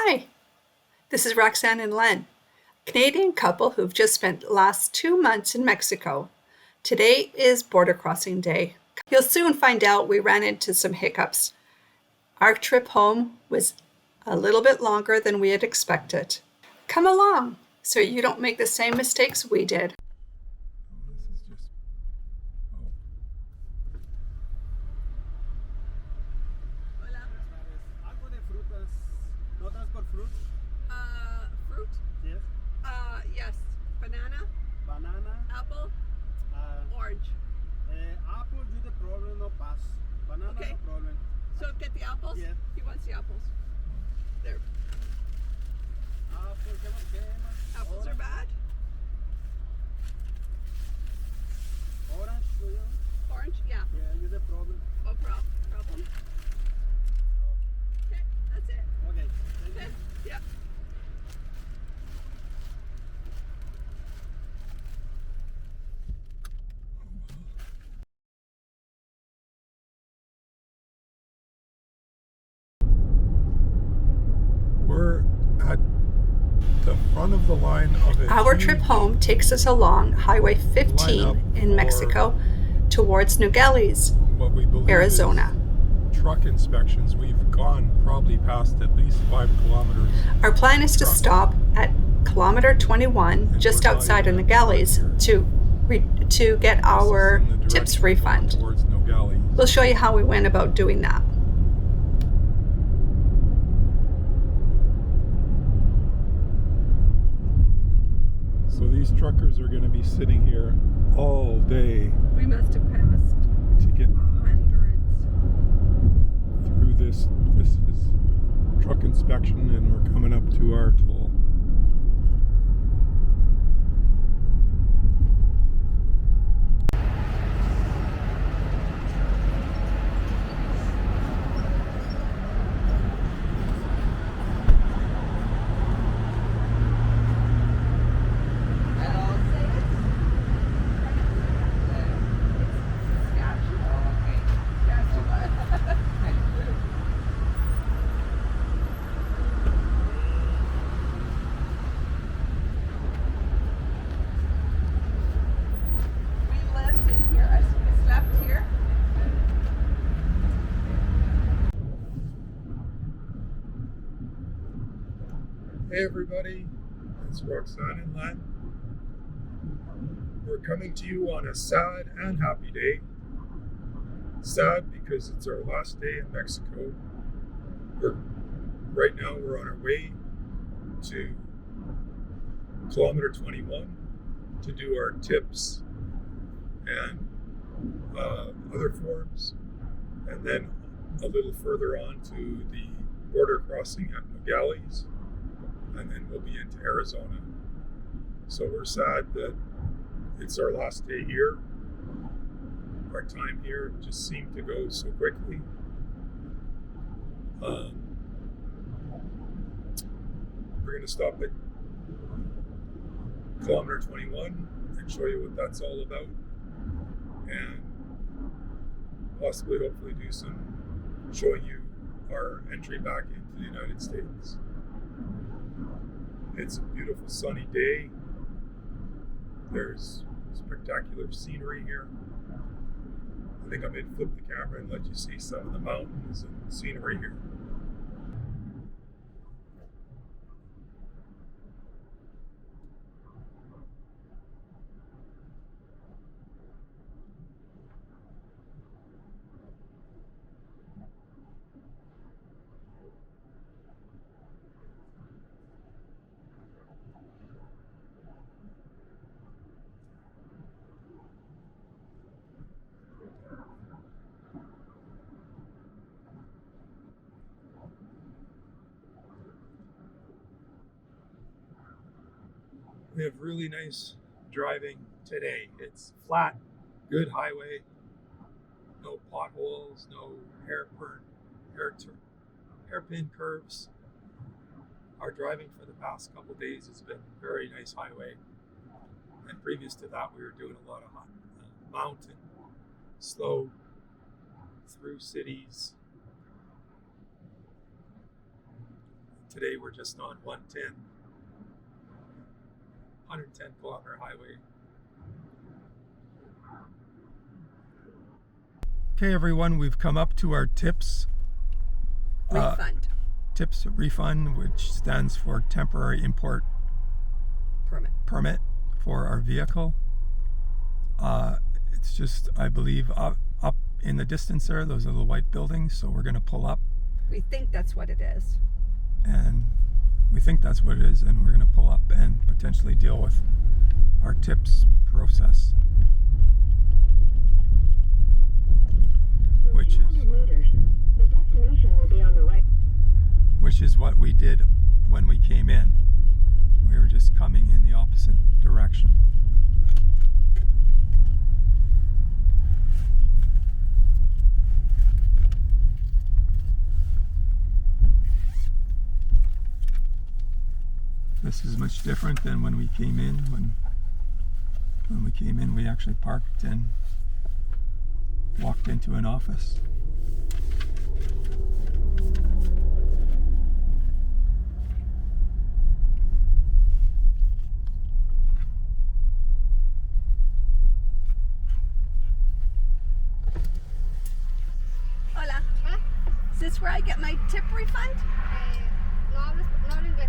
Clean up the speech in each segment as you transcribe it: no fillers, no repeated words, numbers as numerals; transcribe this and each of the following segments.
Hi, this is Roxanne and Len, a Canadian couple who've just spent the last 2 months in Mexico. Today is border crossing day. You'll soon find out we ran into some hiccups. Our trip home was a little bit longer than we had expected. Come along so you don't make the same mistakes we did. Hola. Algo de frutas. ¿Notas por fruit? Fruit? Yes. Yes. Banana, Banana. apple, orange. Apple, you the problem, no pass. Banana, Okay. no problem. So get the apples? Yeah. He wants the apples. There. Apple, ¿qué más? Apples are bad. Orange, do you? Orange? Yeah. Yeah, you the problem. No problem. Okay, that's it. Okay. Thank Okay. you. Yeah. We're at the front of the line of it. Our trip home takes us along Highway 15 in Mexico towards Nogales, what we believe Arizona. is truck inspections. We've gone probably past at least 5 kilometers. Our plan is to stop at kilometer 21 just outside of Nogales to get our tips refund. Towards Nogales. We'll show you how we went about doing that. So these truckers are going to be sitting here all day We must have passed to get hundreds. through this. This is truck inspection, and we're coming up to our toll. We lived in here. I slept here. Hey everybody, it's Roxanne and Len. We're coming to you on a sad and happy day. Sad because it's our last day in Mexico. Right now we're on our way to kilometer 21 to do our tips and other forms, and then a little further on to the border crossing at Nogales, and then we'll be into Arizona. So we're sad that it's our last day here. Our time here just seemed to go so quickly. We're going to stop at kilometer 21 and show you what that's all about, and possibly, hopefully, do some showing you our entry back into the United States. It's a beautiful sunny day. There's spectacular scenery here. I think I may flip the camera and let you see some of the mountains and scenery here. We have really nice driving today. It's flat, good highway, no potholes, no hairpin curves. Our driving for the past couple days has been very nice highway, and previous to that we were doing a lot of mountain, slow, through cities. today we're just on 110 kilometer highway. Okay, everyone, we've come up to our tips. Refund. Tips refund, which stands for temporary import permit for our vehicle. It's just, I believe, up in the distance there, those are the white buildings, so we're going to pull up. We think that's what it is. And we think that's what it is, and we're going to pull up and potentially deal with our tips process. Which is what we did when we came in. We were just coming in the opposite direction. This is much different than when we came in. When we came in, we actually parked and walked into an office. Hola. Is this where I get my tip refund? No inglés.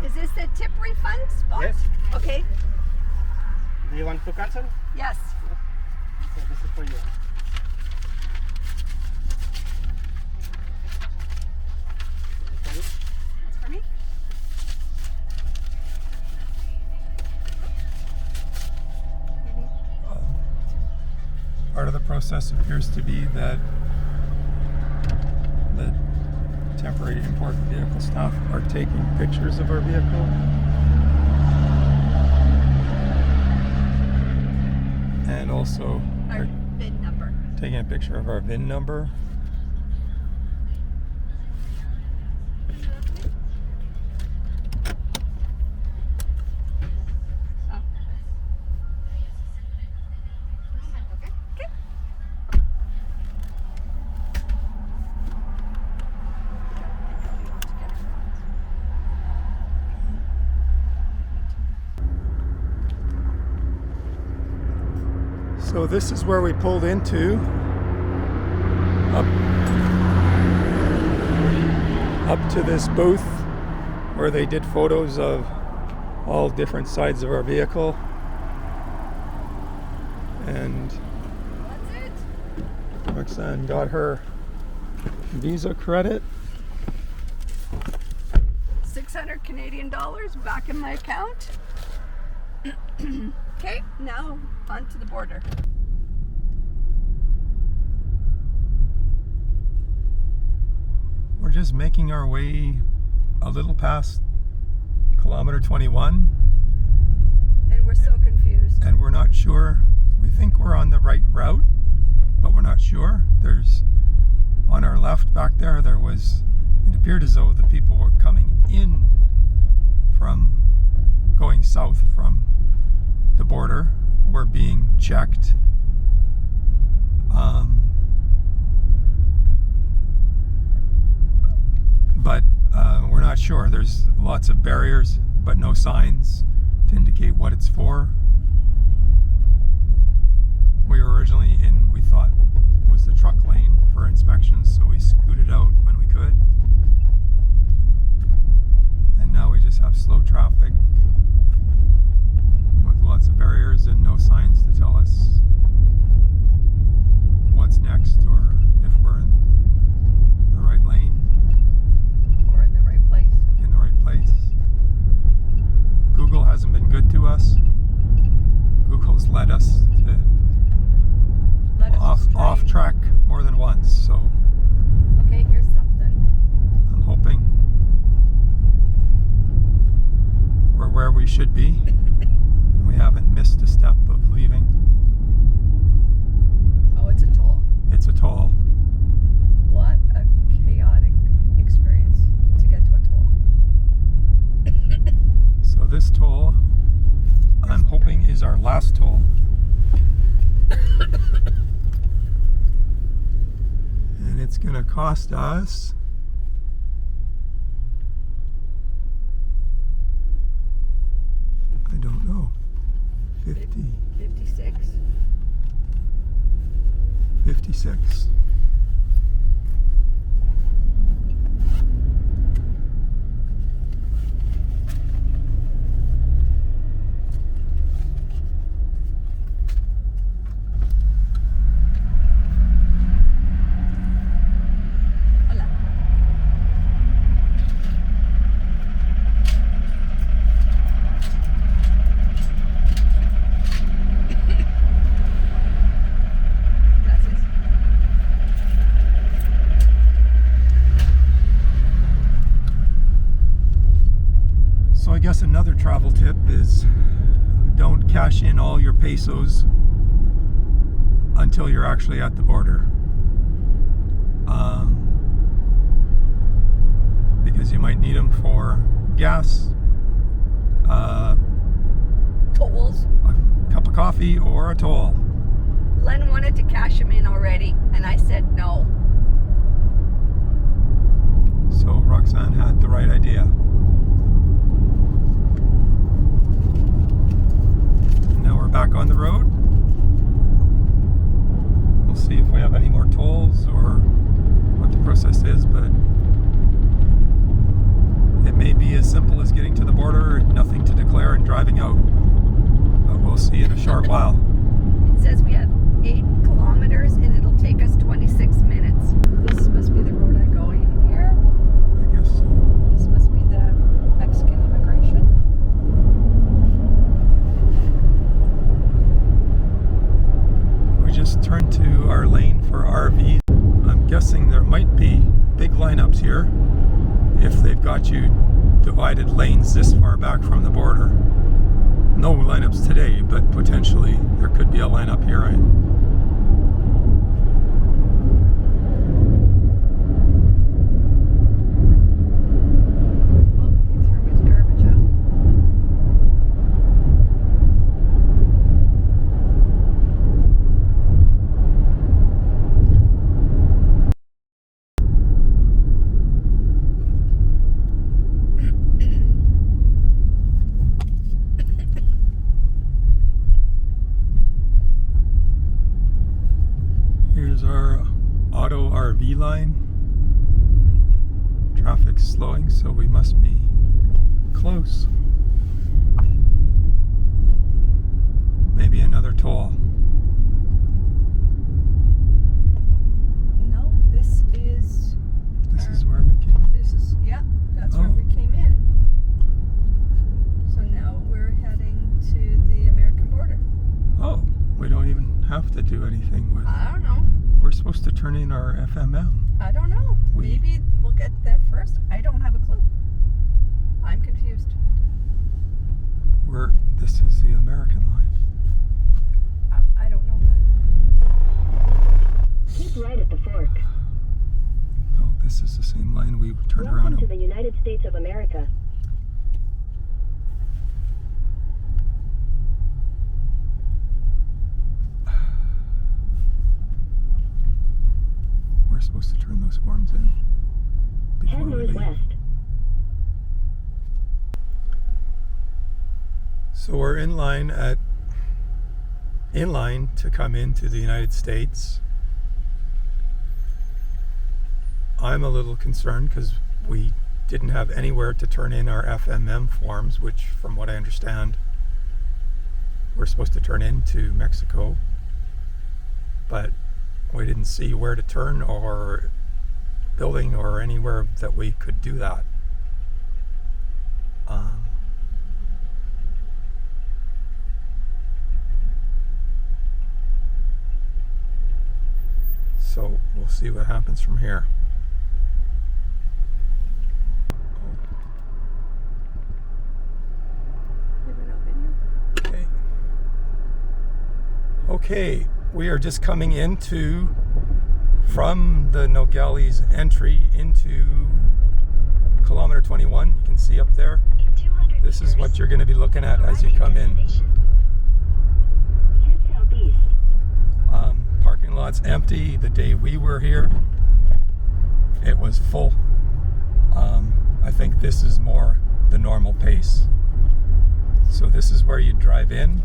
Is this the tip refund spot? Yes. Okay. Do you want to cancel? Yes. So this is for you. That's for me. Part of the process appears to be that the temporary import vehicle staff are taking pictures of our vehicle and also Our are VIN number. taking a picture of our VIN number. So this is where we pulled into, up to this booth where they did photos of all different sides of our vehicle. And That's it. Roxanne got her Visa credit. 600 Canadian dollars back in my account. Okay, now on to the border. We're just making our way a little past kilometer 21, And we're so confused. and we're not sure. We think we're on the right route, but we're not sure. There's, on our left back there, it appeared as though the people were coming in from, going south from the border were being checked. But we're not sure. There's lots of barriers, but no signs to indicate what it's for. We were originally in, we thought, was the truck lane for inspections, so we scooted out when we could. And now we just have slow traffic with lots of barriers and no signs to tell us what's next or if we're in the right lane. Or in the right place. In the right place. Google hasn't been good to us. Google's led us to off track more than once, so Okay, here's something. I'm hoping we're where we should be. We haven't missed a step of leaving. Oh, it's a toll. It's a toll. What a chaotic experience to get to a toll. So this toll, I'm hoping, is our last toll. going to cost us I don't know. 56. 56. Hola. Gracias. So I guess another travel tip is don't cash in all your pesos until you're actually at the border. Because you might need them for gas, Tolls. a cup of coffee, or a toll. Len wanted to cash him in already, and I said no. So Roxanne had the right idea. And now we're back on the road. We'll see if we have any more tolls or what the process is, but it may be as simple as getting to the border, nothing to declare, and driving out. But we'll see in a short while. It says we have 8 kilometers and it'll take us 26 minutes. This must be the road I go in here. I guess so. This must be the Mexican immigration. We just turned to our lane for RVs. I'm guessing there might be big lineups here if they've got you divided lanes this far back from the border. No lineups today, but potentially there could be a lineup here, right? Oh, he threw his garbage out. Here's our auto RV line. Traffic's slowing, so we must be close. Maybe another toll. No, this is. This is where we came. This is, yeah, that's where Oh. we came in. So now we're heading to the American border. Oh, we don't even have to do anything with. I don't know. We're supposed to turn in our FMM. I don't know. We- Maybe we'll get there first. I don't have a clue. I'm confused. This is the American line. I don't know that. Keep right at the fork. No, this is the same line we turned Welcome around. to the United States of America. We're supposed to turn those forms in before Head we leave. northwest. So we're in line to come into the United States. I'm a little concerned because we didn't have anywhere to turn in our FMM forms, which from what I understand we're supposed to turn into Mexico, but we didn't see where to turn or building or anywhere that we could do that. So we'll see what happens from here. Okay. Okay, we are just coming into from the Nogales entry into kilometer 21. You can see up there. This is what you're going to be looking at as you come in. Head southeast. Parking lot's empty the day we were here. it was full. I think this is more the normal pace. So this is where you drive in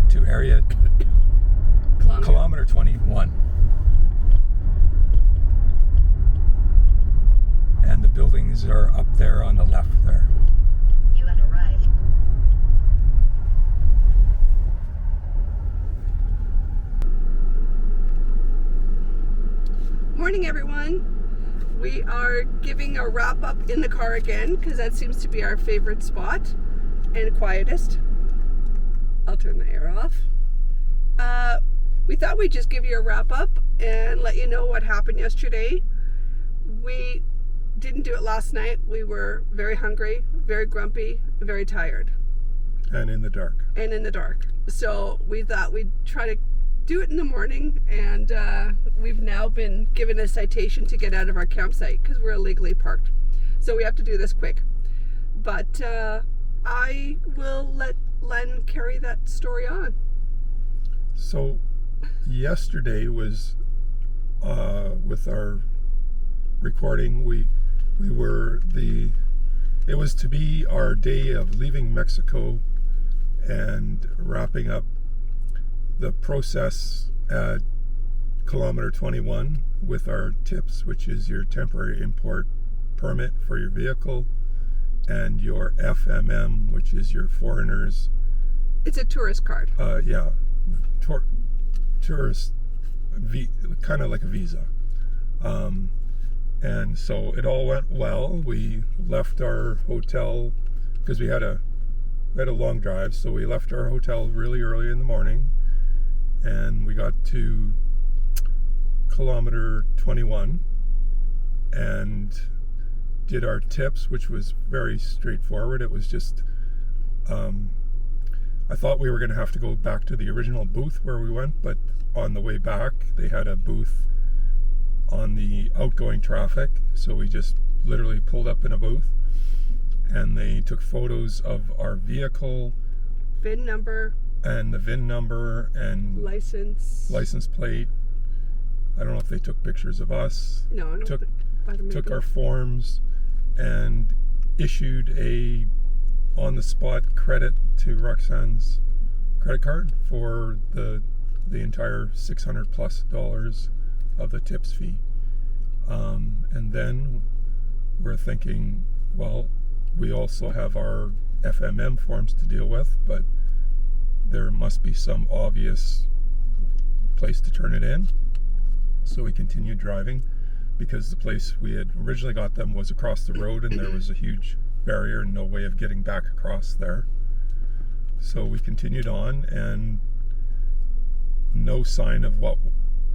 to area kilometer 21. And the buildings are up there on the left there. You have arrived. Morning, everyone. We are giving a wrap up in the car again because that seems to be our favorite spot and quietest. I'll turn the air off. We thought we'd just give you a wrap up and let you know what happened yesterday. We didn't do it last night. We were very hungry, very grumpy, very tired. And in the dark. So we thought we'd try to do it in the morning, and we've now been given a citation to get out of our campsite because we're illegally parked. So we have to do this quick. But I will let Len carry that story on. So yesterday was with our recording, it was to be our day of leaving Mexico and wrapping up the process at kilometer 21 with our TIPS, which is your temporary import permit for your vehicle, and your FMM, which is your foreigners. It's a tourist card. Tourist, kind of like a visa. And so it all went well. We left our hotel because we had a long drive, so we left our hotel really early in the morning, and we got to kilometer 21 and did our TIPS, which was very straightforward. It was just I thought we were going to have to go back to the original booth where we went, but on the way back they had a booth on the outgoing traffic, so we just literally pulled up in a booth and they took photos of our vehicle, VIN number, and the VIN number and license plate. I don't know if they took pictures of us. No, I don't took our forms and issued a on-the-spot credit to Roxanne's credit card for the entire $600+ of the TIPS fee. And then we're thinking, well, we also have our FMM forms to deal with, but there must be some obvious place to turn it in. So we continued driving because the place we had originally got them was across the road and there was a huge barrier and no way of getting back across there. So we continued on and no sign of what,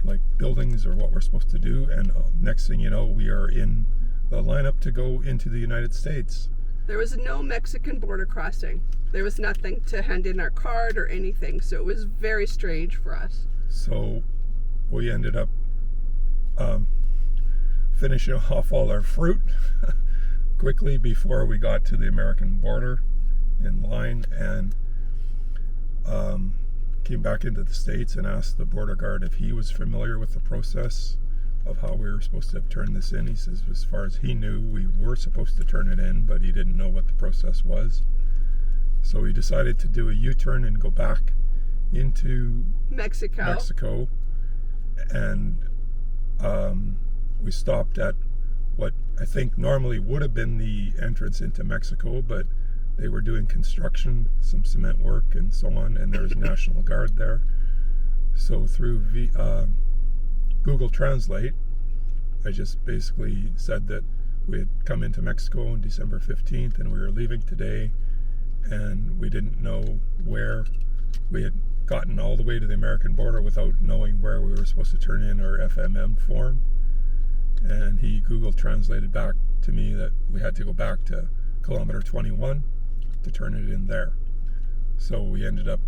like buildings or what we're supposed to do, and next thing you know, we are in the lineup to go into the United States. There was no Mexican border crossing. There was nothing to hand in our card or anything, so it was very strange for us. So we ended up finishing off all our fruit quickly before we got to the American border in line, and came back into the States and asked the border guard if he was familiar with the process of how we were supposed to have turned this in. He says as far as he knew, we were supposed to turn it in, but he didn't know what the process was. So he decided to do a U-turn and go back into Mexico. And we stopped at what I think normally would have been the entrance into Mexico, but they were doing construction, some cement work and so on, and there was National Guard there. So through Google Translate, I just basically said that we had come into Mexico on December 15th and we were leaving today, and we didn't know where. We had gotten all the way to the American border without knowing where we were supposed to turn in our FMM form, and he Google translated back to me that we had to go back to kilometer 21 to turn it in there. So we ended up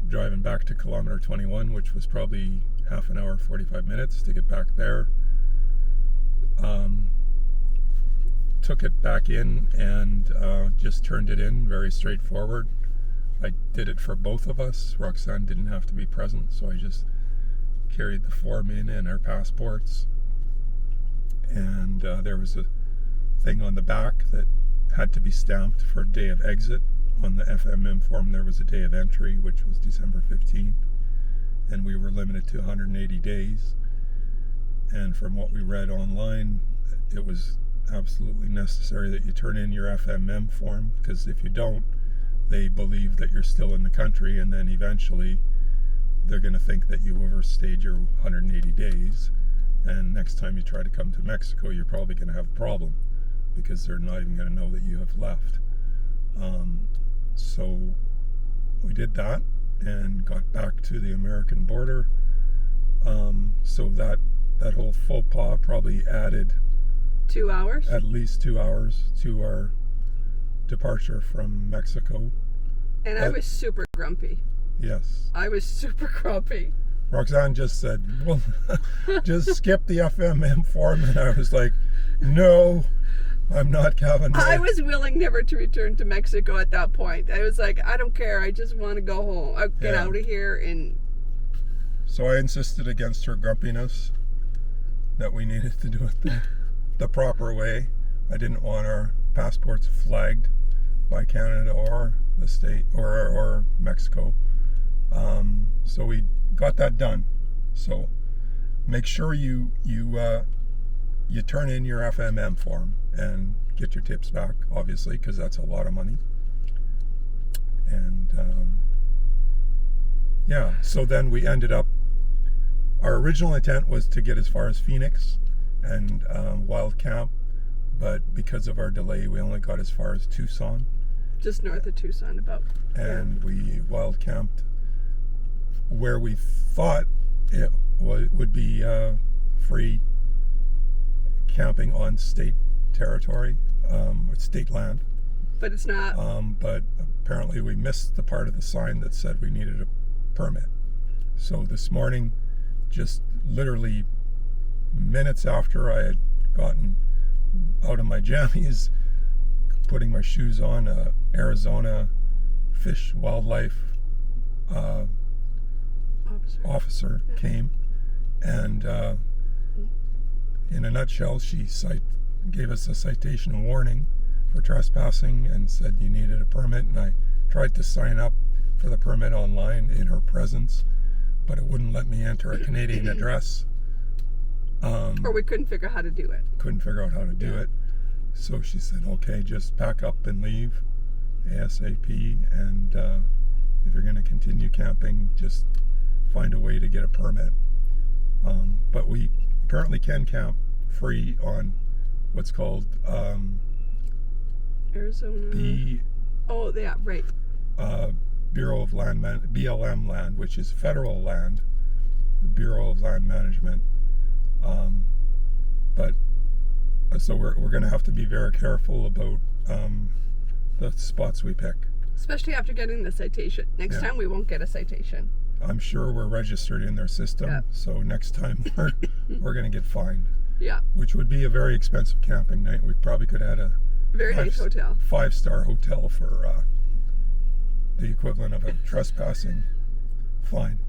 driving back to kilometer 21, which was probably half an hour, 45 minutes to get back there. Took it back in and just turned it in, very straightforward. I did it for both of us. Roxanne didn't have to be present, so I just carried the form in and our passports. and there was a thing on the back that had to be stamped for day of exit. On the FMM form there was a day of entry, which was December 15th, and we were limited to 180 days. And from what we read online, it was absolutely necessary that you turn in your FMM form, because if you don't, they believe that you're still in the country, and then eventually they're going to think that you overstayed your 180 days, and next time you try to come to Mexico, you're probably going to have a problem, because they're not even going to know that you have left. So we did that and got back to the American border. So that whole faux pas probably added 2 hours? at least 2 hours to our departure from Mexico. And I was super grumpy. Yes. I was super grumpy. Roxanne just said, well, just skip the FMM form. And I was like, no, I'm not Kevin. I was willing never to return to Mexico at that point. I was like, I don't care. I just want to go home. I'll get out of here. And so I insisted against her grumpiness that we needed to do it the proper way. I didn't want our passports flagged by Canada or the state or Mexico. So we got that done. So make sure you turn in your FMM form and get your tips back, obviously, because that's a lot of money. And so then we ended up, our original intent was to get as far as Phoenix and Wild Camp, but because of our delay, we only got as far as Tucson. just north of Tucson about. And we wild camped where we thought it would be free camping on state territory, state land. But it's not. But apparently we missed the part of the sign that said we needed a permit. So this morning, just literally minutes after I had gotten out of my jammies, putting my shoes on, Arizona Fish Wildlife officer came, and in a nutshell, she gave us a citation warning for trespassing and said you needed a permit, and I tried to sign up for the permit online in her presence, but it wouldn't let me enter a Canadian address. Or we couldn't figure out how to do it. Couldn't figure out how to do it. So she said, okay, just pack up and leave ASAP, and if you're going to continue camping, just find a way to get a permit. But we apparently can camp free on what's called Arizona. Oh, yeah, right. Bureau of Land BLM land, which is federal land, Bureau of Land Management. But so we're going to have to be very careful about the spots we pick. Especially after getting the citation. Next time we won't get a citation. I'm sure we're registered in their system, so next time we're going to get fined. Yeah. Which would be a very expensive camping night. We probably could have had a very nice hotel. 5-star hotel for the equivalent of a trespassing fine.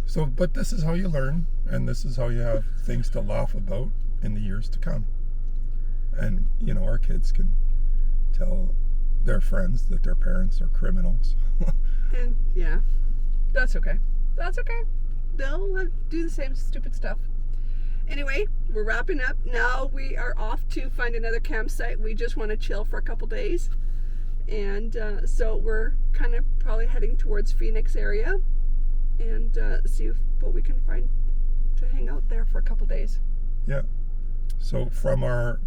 So, but this is how you learn, and this is how you have things to laugh about in the years to come. And, you know, our kids can tell their friends that their parents are criminals. And, yeah, that's okay. That's okay. They'll do the same stupid stuff. Anyway, we're wrapping up. Now we are off to find another campsite. We just want to chill for a couple days. And so we're kind of probably heading towards Phoenix area and see what we can find to hang out there for a couple days. Yeah. So from our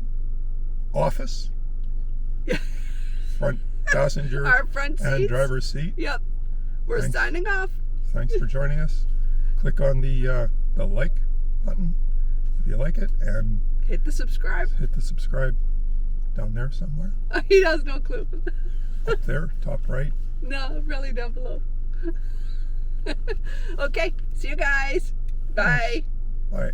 office, front passenger our front seats, and driver's seat. Yep. We're signing off. Thanks for joining us. Click on the like button if you like it, and hit the subscribe. Hit the subscribe down there somewhere. He has no clue. Up there, top right. No, really down below. Okay, see you guys. Bye. Bye.